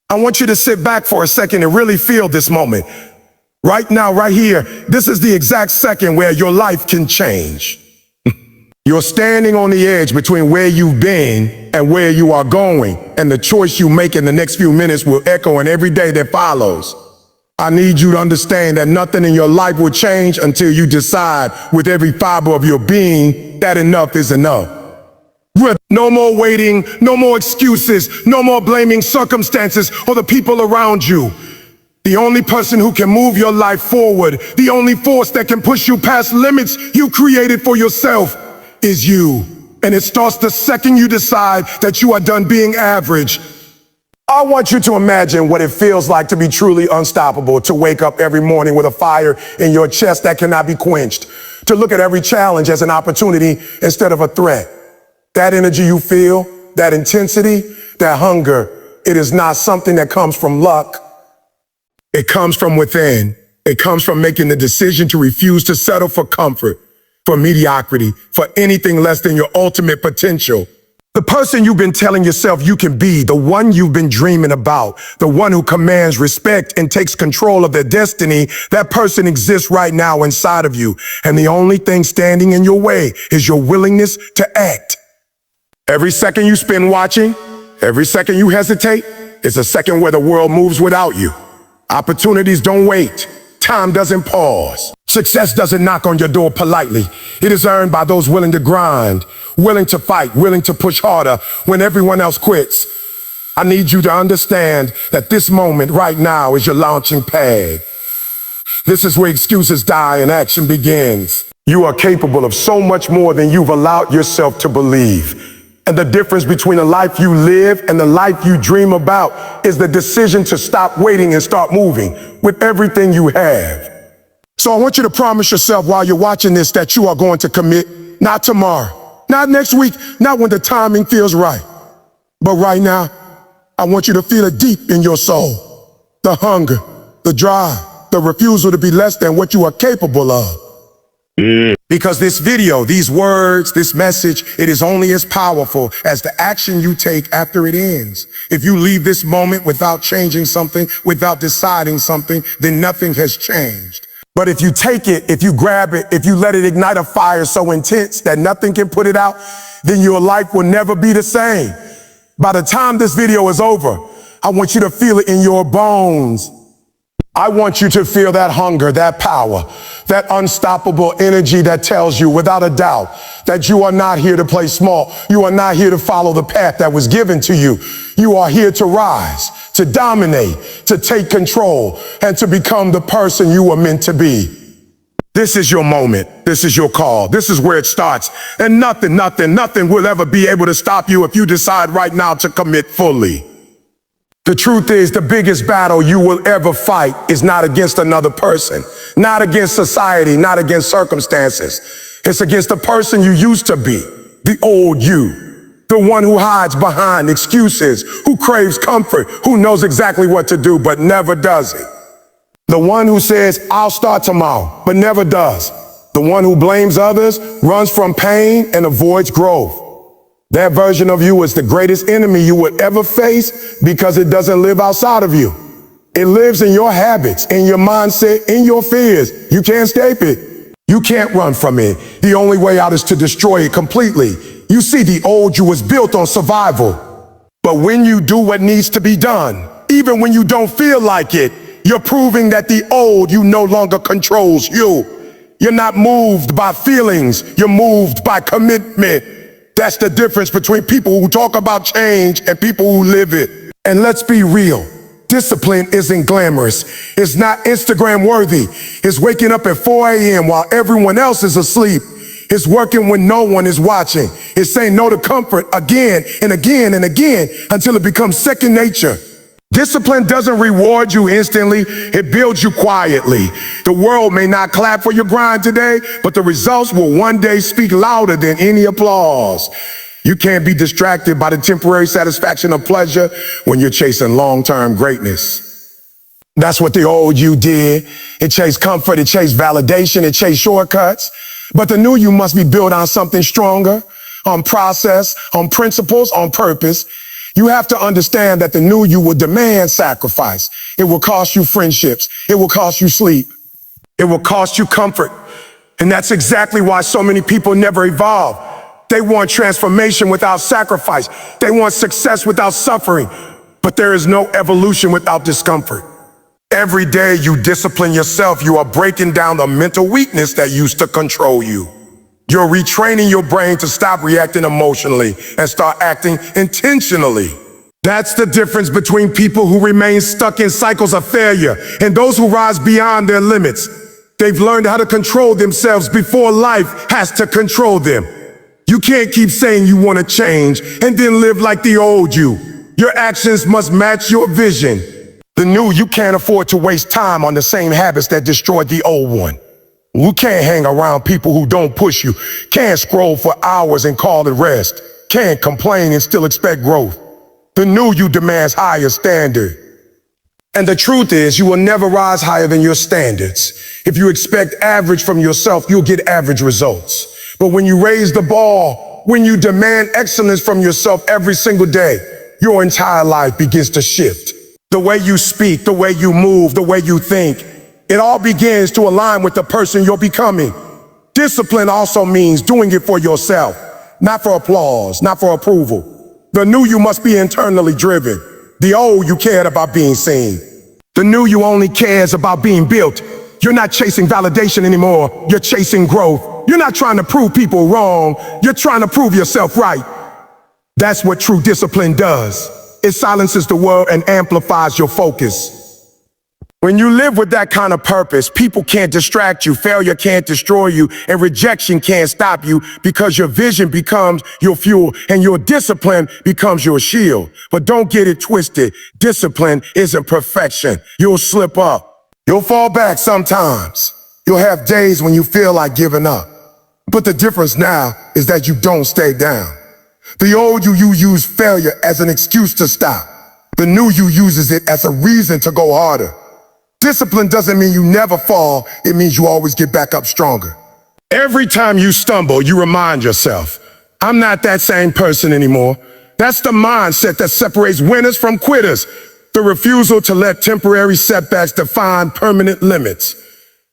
I want you to sit back for a second and really feel this moment. Right now, right here, this is the exact second where your life can change. You're standing on the edge between where you've been and where you are going, and the choice you make in the next few minutes will echo in every day that follows. I need you to understand that nothing in your life will change until you decide with every fiber of your being that enough is enough. No more waiting, no more excuses, no more blaming circumstances or the people around you. The only person who can move your life forward, the only force that can push you past limits you created for yourself is you. And it starts the second you decide that you are done being average. I want you to imagine what it feels like to be truly unstoppable, to wake up every morning with a fire in your chest that cannot be quenched, to look at every challenge as an opportunity instead of a threat. That energy you feel, that intensity, that hunger, it is not something that comes from luck. It comes from within. It comes from making the decision to refuse to settle for comfort, for mediocrity, for anything less than your ultimate potential. The person you've been telling yourself you can be, the one you've been dreaming about, the one who commands respect and takes control of their destiny, that person exists right now inside of you. And the only thing standing in your way is your willingness to act. Every second you spend watching, every second you hesitate, is a second where the world moves without you. Opportunities don't wait. Time doesn't pause. Success doesn't knock on your door politely. It is earned by those willing to grind, willing to fight, willing to push harder when everyone else quits. I need you to understand that this moment right now is your launching pad. This is where excuses die and action begins. You are capable of so much more than you've allowed yourself to believe. And the difference between the life you live and the life you dream about is the decision to stop waiting and start moving with everything you have. So I want you to promise yourself while you're watching this that you are going to commit, not tomorrow, not next week, not when the timing feels right. But right now, I want you to feel it deep in your soul. The hunger, the drive, the refusal to be less than what you are capable of. Because this video, these words, this message, it is only as powerful as the action you take after it ends. If you leave this moment without changing something, without deciding something, then nothing has changed. But if you take it, if you grab it, if you let it ignite a fire so intense that nothing can put it out, then your life will never be the same. By the time this video is over, I want you to feel it in your bones. I want you to feel that hunger, that power, that unstoppable energy that tells you without a doubt that you are not here to play small. You are not here to follow the path that was given to you. You are here to rise, to dominate, to take control, and to become the person you were meant to be. This is your moment. This is your call. This is where it starts. And nothing will ever be able to stop you if you decide right now to commit fully. The truth is, the biggest battle you will ever fight is not against another person, not against society, not against circumstances. It's against the person you used to be, the old you, the one who hides behind excuses, who craves comfort, who knows exactly what to do but never does it. The one who says, I'll start tomorrow, but never does. The one who blames others, runs from pain, and avoids growth. That version of you is the greatest enemy you would ever face because it doesn't live outside of you. It lives in your habits, in your mindset, in your fears. You can't escape it. You can't run from it. The only way out is to destroy it completely. You see, the old you was built on survival. But when you do what needs to be done, even when you don't feel like it, you're proving that the old you no longer controls you. You're not moved by feelings. You're moved by commitment. That's the difference between people who talk about change and people who live it. And let's be real. Discipline isn't glamorous. It's not Instagram worthy. It's waking up at 4 a.m. while everyone else is asleep. It's working when no one is watching. It's saying no to comfort again and again and again until it becomes second nature. Discipline doesn't reward you instantly. It builds you quietly. The world may not clap for your grind today, but the results will one day speak louder than any applause. You can't be distracted by the temporary satisfaction of pleasure when you're chasing long-term greatness. That's what the old you did. It chased comfort, it chased validation, it chased shortcuts. But the new you must be built on something stronger, on process, on principles, on purpose. You have to understand that the new you will demand sacrifice. It will cost you friendships. It will cost you sleep. It will cost you comfort. And that's exactly why so many people never evolve. They want transformation without sacrifice. They want success without suffering. But there is no evolution without discomfort. Every day you discipline yourself, you are breaking down the mental weakness that used to control you. You're retraining your brain to stop reacting emotionally and start acting intentionally. That's the difference between people who remain stuck in cycles of failure and those who rise beyond their limits. They've learned how to control themselves before life has to control them. You can't keep saying you want to change and then live like the old you. Your actions must match your vision. The new you can't afford to waste time on the same habits that destroyed the old one. You can't hang around people who don't push you. Can't scroll for hours and call it rest. Can't complain and still expect growth. The new you demands higher standard. And the truth is, you will never rise higher than your standards. If you expect average from yourself, you'll get average results. But when you raise the bar, when you demand excellence from yourself every single day, your entire life begins to shift. The way you speak, the way you move, the way you think, it all begins to align with the person you're becoming. Discipline also means doing it for yourself, not for applause, not for approval. The new you must be internally driven. The old you cared about being seen. The new you only cares about being built. You're not chasing validation anymore. You're chasing growth. You're not trying to prove people wrong. You're trying to prove yourself right. That's what true discipline does. It silences the world and amplifies your focus. When you live with that kind of purpose, people can't distract you, failure can't destroy you, and rejection can't stop you because your vision becomes your fuel and your discipline becomes your shield. But don't get it twisted. Discipline isn't perfection. You'll slip up. You'll fall back sometimes. You'll have days when you feel like giving up. But the difference now is that you don't stay down. The old you use failure as an excuse to stop. The new you uses it as a reason to go harder. Discipline doesn't mean you never fall. It means you always get back up stronger. Every time you stumble, you remind yourself, I'm not that same person anymore. That's the mindset that separates winners from quitters. The refusal to let temporary setbacks define permanent limits.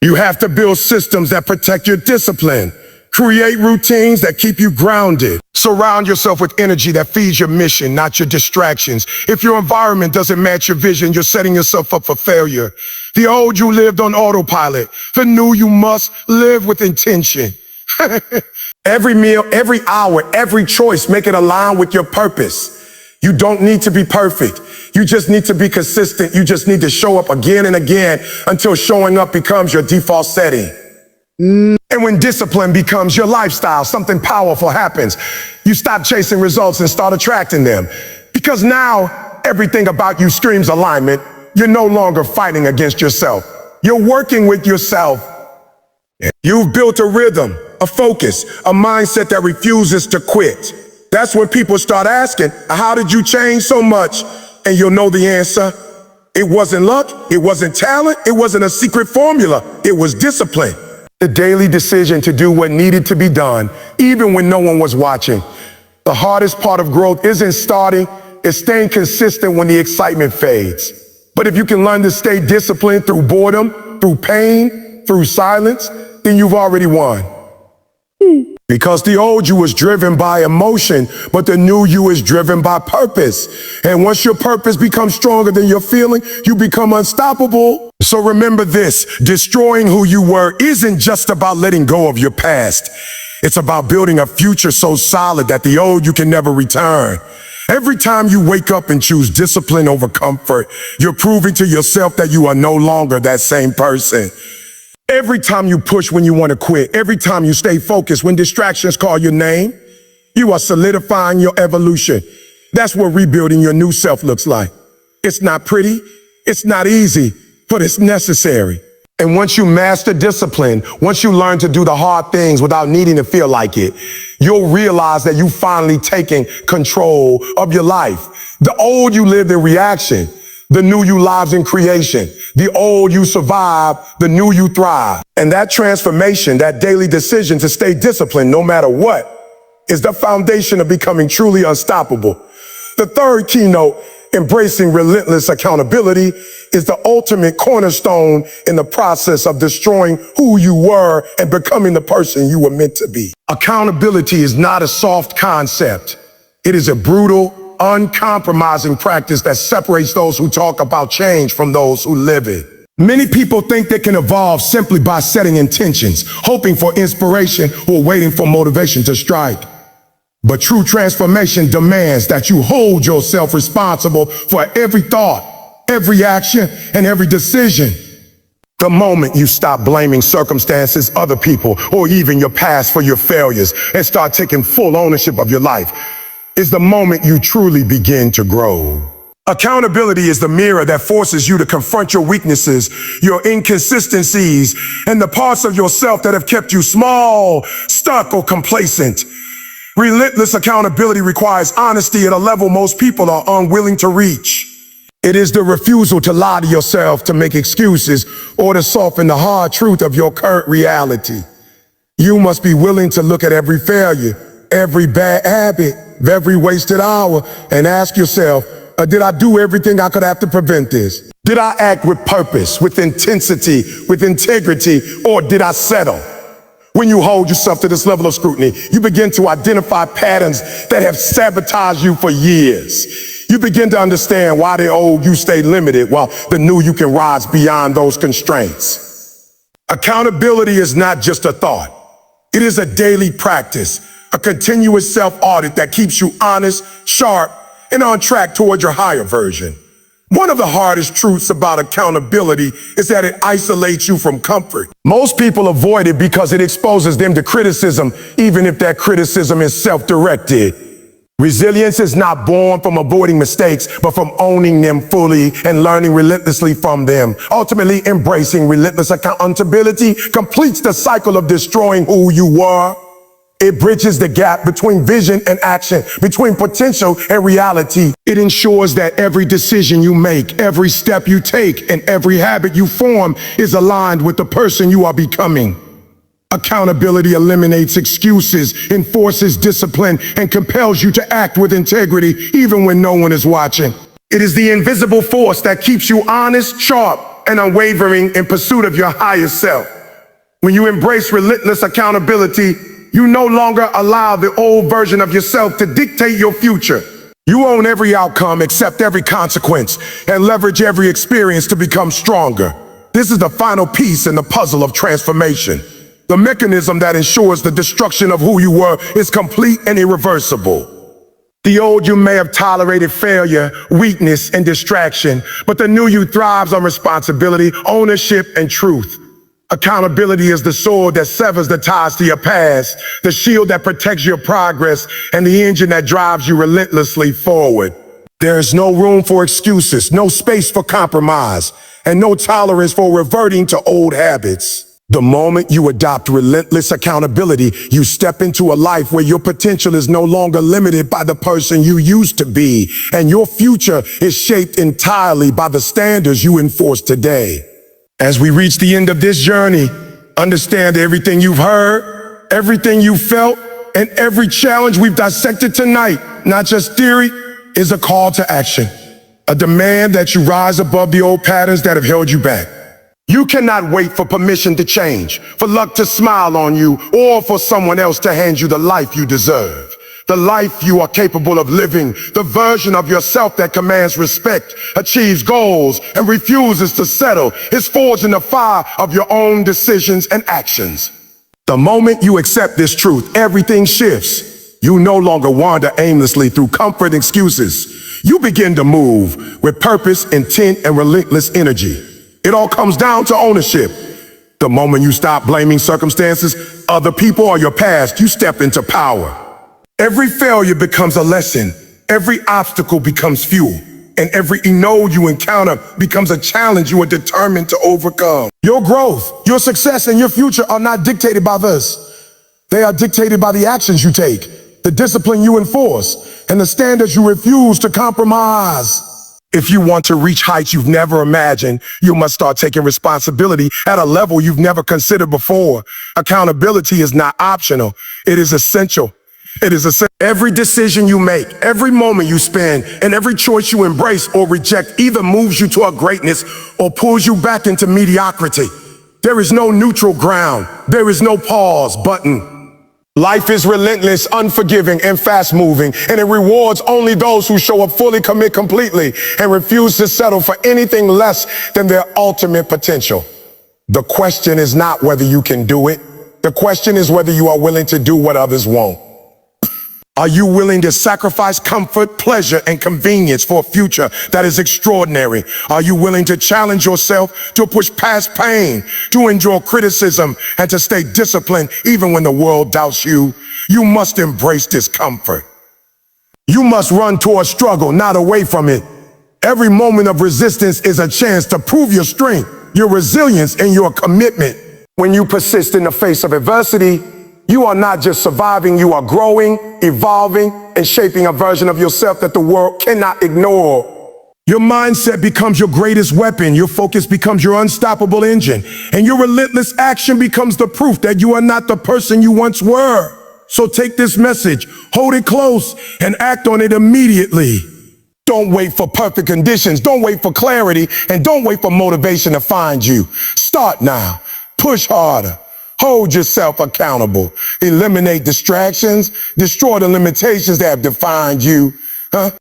You have to build systems that protect your discipline. Create routines that keep you grounded. Surround yourself with energy that feeds your mission, not your distractions. If your environment doesn't match your vision, you're setting yourself up for failure. The old you lived on autopilot. The new you must live with intention. Every meal, every hour, every choice, make it align with your purpose. You don't need to be perfect. You just need to be consistent. You just need to show up again and again until showing up becomes your default setting. And when discipline becomes your lifestyle, something powerful happens. You stop chasing results and start attracting them. Because now everything about you screams alignment. You're no longer fighting against yourself. You're working with yourself. You've built a rhythm, a focus, a mindset that refuses to quit. That's when people start asking, how did you change so much? And you'll know the answer. It wasn't luck. It wasn't talent. It wasn't a secret formula. It was discipline. The daily decision to do what needed to be done, even when no one was watching. The hardest part of growth isn't starting, it's staying consistent when the excitement fades. But if you can learn to stay disciplined through boredom, through pain, through silence, then you've already won. Because the old you was driven by emotion, but the new you is driven by purpose. And once your purpose becomes stronger than your feeling, you become unstoppable. So remember this, destroying who you were isn't just about letting go of your past. It's about building a future so solid that the old you can never return. Every time you wake up and choose discipline over comfort, you're proving to yourself that you are no longer that same person. Every time you push when you want to quit, every time you stay focused when distractions call your name, you are solidifying your evolution. That's what rebuilding your new self looks like. It's not pretty, it's not easy, but it's necessary. And once you master discipline, once you learn to do the hard things without needing to feel like it, you'll realize that you've finally taken control of your life. The old you lived in reaction. The new you lives in creation. The old you survive, the new you thrive. And that transformation, that daily decision to stay disciplined no matter what, is the foundation of becoming truly unstoppable. The third keynote, embracing relentless accountability, is the ultimate cornerstone in the process of destroying who you were and becoming the person you were meant to be. Accountability is not a soft concept. It is a brutal, uncompromising practice that separates those who talk about change from those who live it. Many people think they can evolve simply by setting intentions, hoping for inspiration or waiting for motivation to strike. But true transformation demands that you hold yourself responsible for every thought, every action, and every decision. The moment you stop blaming circumstances, other people, or even your past for your failures and start taking full ownership of your life is the moment you truly begin to grow. Accountability is the mirror that forces you to confront your weaknesses, your inconsistencies, and the parts of yourself that have kept you small, stuck, or complacent. Relentless accountability requires honesty at a level most people are unwilling to reach. It is the refusal to lie to yourself, to make excuses, or to soften the hard truth of your current reality. You must be willing to look at every failure, every bad habit, every wasted hour, and ask yourself, did I do everything I could have to prevent this? Did I act with purpose, with intensity, with integrity, or did I settle? When you hold yourself to this level of scrutiny, you begin to identify patterns that have sabotaged you for years. You begin to understand why the old you stay limited while the new you can rise beyond those constraints. Accountability is not just a thought. It is a daily practice, a continuous self-audit that keeps you honest, sharp, and on track toward your higher version. One of the hardest truths about accountability is that it isolates you from comfort. Most people avoid it because it exposes them to criticism, even if that criticism is self-directed. Resilience is not born from avoiding mistakes, but from owning them fully and learning relentlessly from them. Ultimately, embracing relentless accountability completes the cycle of destroying who you were. It bridges the gap between vision and action, between potential and reality. It ensures that every decision you make, every step you take, and every habit you form is aligned with the person you are becoming. Accountability eliminates excuses, enforces discipline, and compels you to act with integrity even when no one is watching. It is the invisible force that keeps you honest, sharp, and unwavering in pursuit of your highest self. When you embrace relentless accountability, you no longer allow the old version of yourself to dictate your future. You own every outcome, accept every consequence, and leverage every experience to become stronger. This is the final piece in the puzzle of transformation. The mechanism that ensures the destruction of who you were is complete and irreversible. The old you may have tolerated failure, weakness, and distraction, but the new you thrives on responsibility, ownership, and truth. Accountability is the sword that severs the ties to your past, the shield that protects your progress, and the engine that drives you relentlessly forward. There is no room for excuses, no space for compromise, and no tolerance for reverting to old habits. The moment you adopt relentless accountability, you step into a life where your potential is no longer limited by the person you used to be, and your future is shaped entirely by the standards you enforce today. As we reach the end of this journey, understand everything you've heard, everything you felt, and every challenge we've dissected tonight, not just theory, is a call to action, a demand that you rise above the old patterns that have held you back. You cannot wait for permission to change, for luck to smile on you, or for someone else to hand you the life you deserve. The life you are capable of living, the version of yourself that commands respect, achieves goals, and refuses to settle, is forged in the fire of your own decisions and actions. The moment you accept this truth, everything shifts. You no longer wander aimlessly through comfort excuses. You begin to move with purpose, intent, and relentless energy. It all comes down to ownership. The moment you stop blaming circumstances, other people, or your past, you step into power. Every failure becomes a lesson, every obstacle becomes fuel, and every no you encounter becomes a challenge you are determined to overcome. Your growth, your success, and your future are not dictated by this. They are dictated by the actions you take, the discipline you enforce, and the standards you refuse to compromise. If you want to reach heights you've never imagined, you must start taking responsibility at a level you've never considered before. Accountability is not optional, it is essential. It is every decision you make, every moment you spend, and every choice you embrace or reject either moves you toward greatness or pulls you back into mediocrity. There is no neutral ground. There is no pause button. Life is relentless, unforgiving, and fast-moving, and it rewards only those who show up fully, commit completely, and refuse to settle for anything less than their ultimate potential. The question is not whether you can do it. The question is whether you are willing to do what others won't. Are you willing to sacrifice comfort, pleasure, and convenience for a future that is extraordinary? Are you willing to challenge yourself, to push past pain, to endure criticism, and to stay disciplined even when the world doubts you? You must embrace discomfort. You must run toward struggle, not away from it. Every moment of resistance is a chance to prove your strength, your resilience, and your commitment. When you persist in the face of adversity, you are not just surviving, you are growing, evolving, and shaping a version of yourself that the world cannot ignore. Your mindset becomes your greatest weapon, your focus becomes your unstoppable engine, and your relentless action becomes the proof that you are not the person you once were. So take this message, hold it close, and act on it immediately. Don't wait for perfect conditions, don't wait for clarity, and don't wait for motivation to find you. Start now, push harder. Hold yourself accountable. Eliminate distractions. Destroy the limitations that have defined you.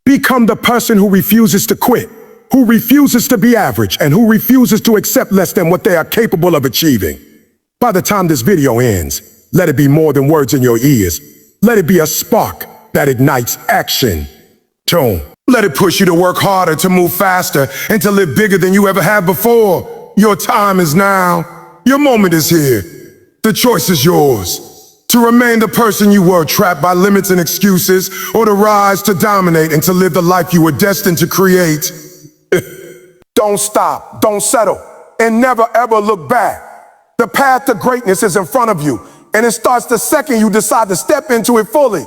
Become the person who refuses to quit, who refuses to be average, and who refuses to accept less than what they are capable of achieving. By the time this video ends, let it be more than words in your ears. Let it be a spark that ignites action. Let it push you to work harder, to move faster, and to live bigger than you ever have before. Your time is now. Your moment is here. The choice is yours. To remain the person you were, trapped by limits and excuses, or to rise, to dominate, and to live the life you were destined to create. Don't stop, don't settle, and never ever look back. The path to greatness is in front of you, and it starts the second you decide to step into it fully.